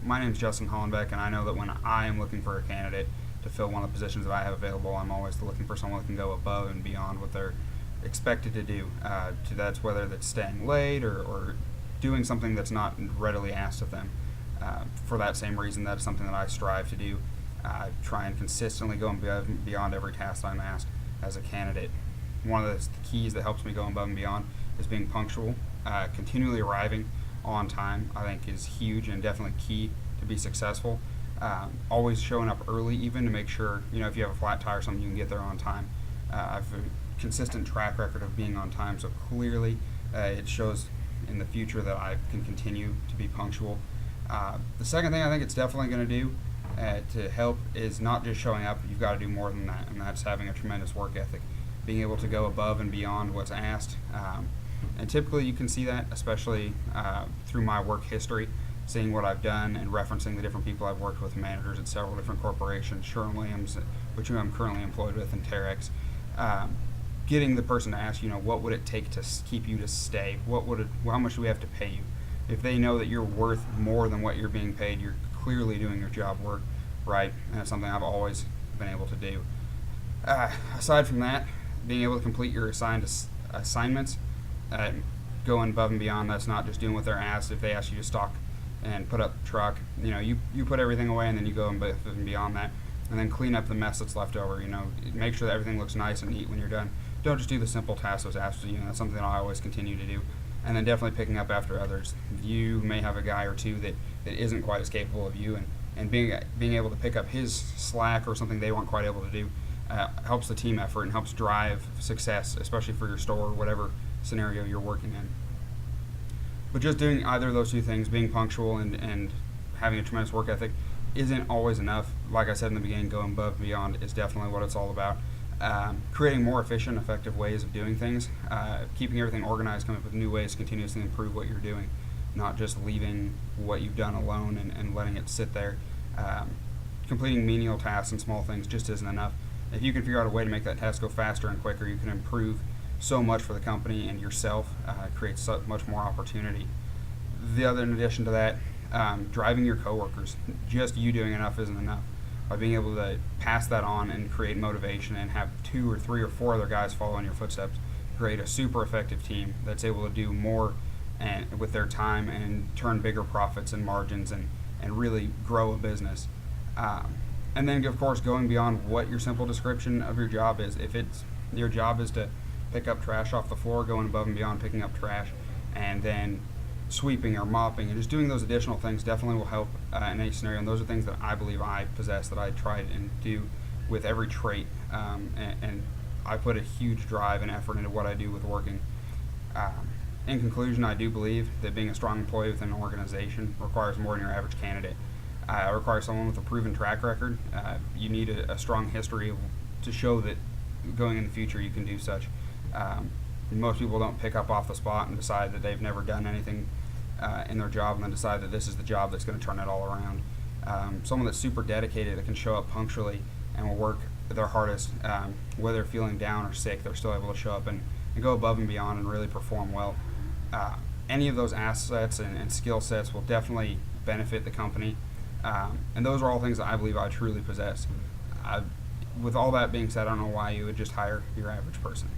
my name is Justin Hollenbeck, and I know that when I am looking for a candidate to fill one of the positions that I have available, I'm always looking for someone that can go above and beyond what they're expected to do. That's whether that's staying late or doing something that's not readily asked of them. For that same reason, that's something that I strive to do. Try and consistently go beyond every task I'm asked as a candidate. One of the keys that helps me go above and beyond is being punctual. Continually arriving on time, I think, is huge and definitely key to be successful. Always showing up early, even to make sure, if you have a flat tire or something, you can get there on time. I've a consistent track record of being on time, so clearly it shows in the future that I can continue to be punctual. The second thing I think it's definitely going to do to help is not just showing up. You've got to do more than that, and that's having a tremendous work ethic, being able to go above and beyond what's asked. And typically you can see that, especially through my work history, seeing what I've done and referencing the different people I've worked with, managers at several different corporations, Sherwin-Williams, which I'm currently employed with, and Terex. Getting the person to ask, what would it take to keep you to stay? How much do we have to pay you? If they know that you're worth more than what you're being paid, you're clearly doing your job work right, and it's something I've always been able to do. Aside from that, being able to complete your assigned assignments, going above and beyond. That's not just doing what they're asked. If they ask you to stock and put up the truck, you put everything away, and then you go above and beyond that, and then clean up the mess that's left over. Make sure that everything looks nice and neat when you're done. Don't just do the simple tasks that was asked of you. That's something that I always continue to do. And then definitely picking up after others. You may have a guy or two that isn't quite as capable of you, and being able to pick up his slack or something they weren't quite able to do helps the team effort and helps drive success, especially for your store or whatever scenario you're working in. But just doing either of those two things, being punctual and having a tremendous work ethic, isn't always enough. Like I said in the beginning, going above and beyond is definitely what it's all about. Creating more efficient, effective ways of doing things, keeping everything organized, coming up with new ways to continuously improve what you're doing, not just leaving what you've done alone and letting it sit there. Completing menial tasks and small things just isn't enough. If you can figure out a way to make that task go faster and quicker, you can improve so much for the company and yourself, create so much more opportunity. In addition to that, driving your coworkers. Just you doing enough isn't enough. By being able to pass that on and create motivation and have 2 or 3 or 4 other guys follow in your footsteps, create a super effective team that's able to do more with their time and turn bigger profits and margins and really grow a business. And then, of course, going beyond what your simple description of your job is. If your job is to pick up trash off the floor, going above and beyond picking up trash, and then sweeping or mopping and just doing those additional things definitely will help in any scenario. And those are things that I believe I possess, that I try and do with every trait. And I put a huge drive and effort into what I do with working. In conclusion, I do believe that being a strong employee within an organization requires more than your average candidate. It requires someone with a proven track record. You need a strong history to show that going in the future you can do such. Most people don't pick up off the spot and decide that they've never done anything in their job and then decide that this is the job that's going to turn it all around. Someone that's super dedicated, that can show up punctually and will work their hardest, whether they're feeling down or sick, they're still able to show up and go above and beyond and really perform well. Any of those assets and skill sets will definitely benefit the company, and those are all things that I believe I truly possess. With all that being said, I don't know why you would just hire your average person.